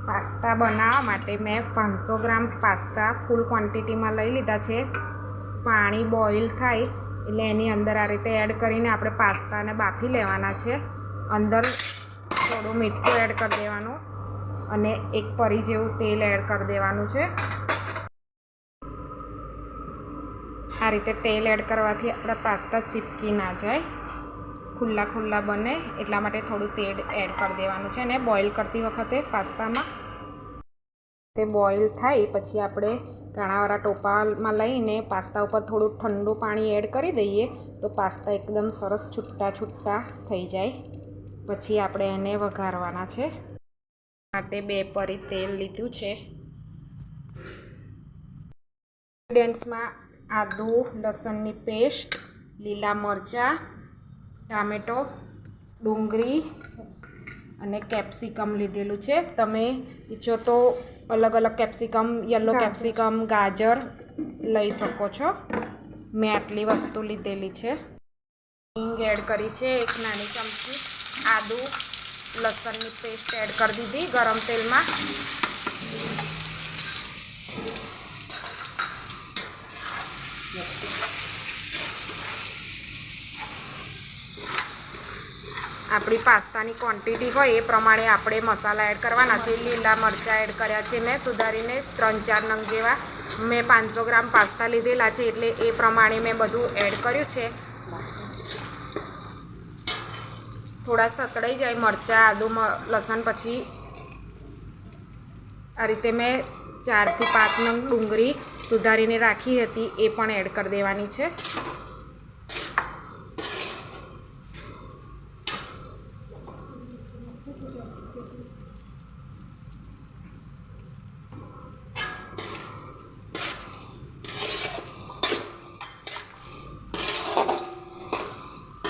Pasta બનાવવા માટે મેં 500 ગ્રામ પાસ્તા ફૂલ ક્વોન્ટિટીમાં લઈ લીધા છે. પાણી બોઇલ થાય એટલે એની અંદર આ રીતે એડ કરીને આપણે પાસ્તાને બાફી લેવાના છે. અંદર થોડું મીઠું એડ કરી દેવાનું અને 1 પરી જેવું તેલ એડ કરી દેવાનું છે. આ રીતે તેલ એડ કરવાથી આપણા પાસ્તા ચીપકી ના જાય, ખુલ્લા બને એટલા માટે થોડું તેલ એડ કરી દેવાનું છે. અને બોઇલ કરતી વખતે પાસ્તામાં તે બોઇલ થાય પછી આપણે કાણાવાળા ટોપામાં લઈને પાસ્તા ઉપર થોડું ઠંડુ પાણી એડ કરી દઈએ તો પાસ્તા એકદમ સરસ છૂટા થઈ જાય. પછી આપણે એને વઘારવાના છે. માટે 2 પરી તેલ લીધું છે. ઇન્ગ્રેડિયન્ટ્સમાં આદુ લસણની પેસ્ટ, લીલા મરચાં, ટામેટો, ડુંગળી અને કેપ્સિકમ લીધેલું છે. તમે ઈચ્છો તો અલગ કેપ્સિકમ, યલો કેપ્સિકમ, ગાજર લઈ શકો છો. મેં આટલી વસ્તુ લીધેલી છે. હિંગ એડ કરી છે 1 નાની ચમચી. આદુ લસણની પેસ્ટ એડ કરી દીધી ગરમ તેલમાં. આપણી પાસ્તાની ક્વોન્ટિટી હોય એ પ્રમાણે આપણે મસાલા એડ કરવાના છે. લીલા મરચાં એડ કર્યા છે મેં સુધારીને 3-4 નંગ જેવા. મેં 500 ગ્રામ પાસ્તા લીધેલા છે એટલે એ પ્રમાણે મેં બધું એડ કર્યું છે. થોડા સતળાઈ જાય મરચાં, આદુ, લસણ પછી આ રીતે મેં 4 થી 5 નંગ ડુંગળી સુધારીને રાખી હતી એ પણ એડ કરી દેવાની છે.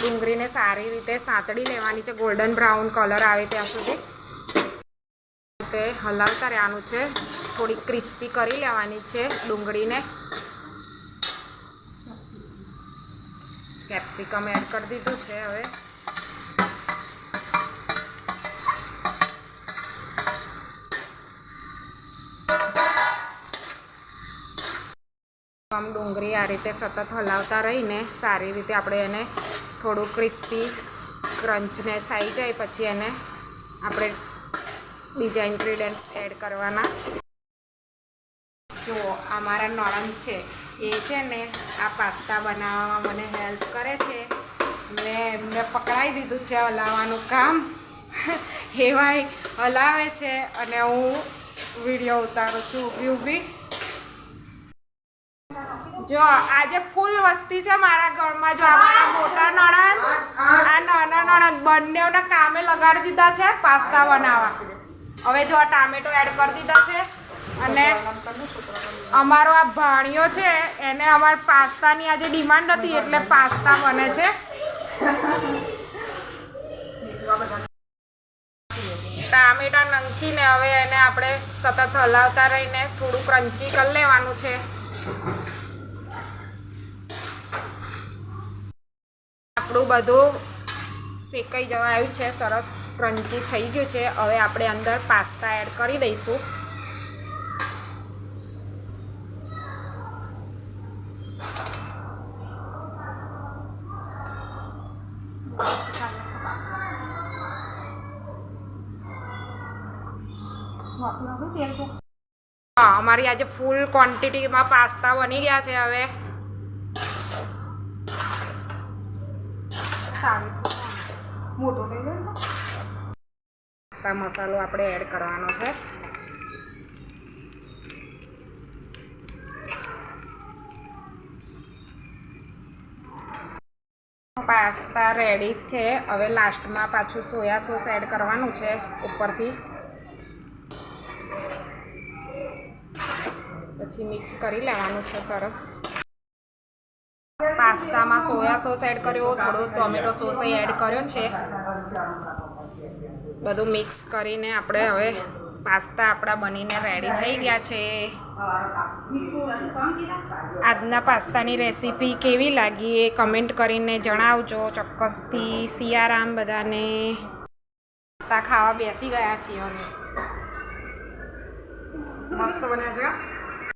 ડુંગળીને સારી રીતે સાંતળી લેવાની છે, ગોલ્ડન બ્રાઉન કલર આવે ત્યાં સુધી તે હલાવતા રહેવાનું છે. થોડી ક્રિસ્પી કરી લેવાની છે ડુંગળીને. કેપ્સિકમ એડ કરી દીધું છે. હવે ડુંગળી આ રીતે સતત હલાવતા રહીને સારી રીતે આપણે એને થોડું ક્રિસ્પી ક્રંચનેસ આવી જાય પછી એને આપણે બીજા ઇન્ગ્રેડિયન્ટ્સ એડ કરવાના. જો અમારા નણંદ છે એ છે ને આ પાસ્તા બનાવવામાં મને હેલ્પ કરે છે. મેં એમને પકડાવી દીધું છે હલાવવાનું કામ. એવાય હલાવે છે અને હું વિડીયો ઉતારું છું ઊભી. જો આજે ફૂલ વસ્તી છે મારા ઘરમાં. જો આ મોટા નણંદ, આ નાના નણંદ બંનેઓને કામે લગાડી દીધા છે પાસ્તા બનાવવા. હવે જો ટામેટો એડ કરી દીધા છે અને અમારો આ ભાણિયો છે એને અમારા પાસ્તાની આજે ડિમાન્ડ હતી એટલે પાસ્તા બને છે. ટામેટા નાખીને હવે એને આપણે સતત હલાવતા રહીને થોડું ક્રન્ચી કરી લેવાનું છે. આપણું બધું શેકાઈ જવા આવ્યું છે, સરસ ક્રન્ચી થઈ ગયું છે. હવે આપણે અંદર પાસ્તા એડ કરી દઈશું. હા, અમારી આજે ફૂલ ક્વોન્ટિટીમાં પાસ્તા બની ગયા છે. હવે પાસ્તા મસાલો આપણે એડ કરવાનો છે. પાસ્તા રેડી છે. હવે લાસ્ટમાં પાછું સોયા સોસ એડ કરવાનું છે ઉપરથી. પછી મિક્સ કરી લેવાનું છે સરસ. પાસ્તામાં સોયા સોસ એડ કર્યો, થોડો ટોમેટો સોસ એડ કર્યો છે. બધું મિક્સ કરીને આપણે હવે પાસ્તા આપણા બનીને રેડી થઈ ગયા છે. આજના પાસ્તાની રેસીપી કેવી લાગી એ કમેન્ટ કરીને જણાવજો ચોક્કસથી. સિયારામ બધાને. પાસ્તા ખાવા બેસી ગયા છીએ અમે. મસ્ત બન્યા છે.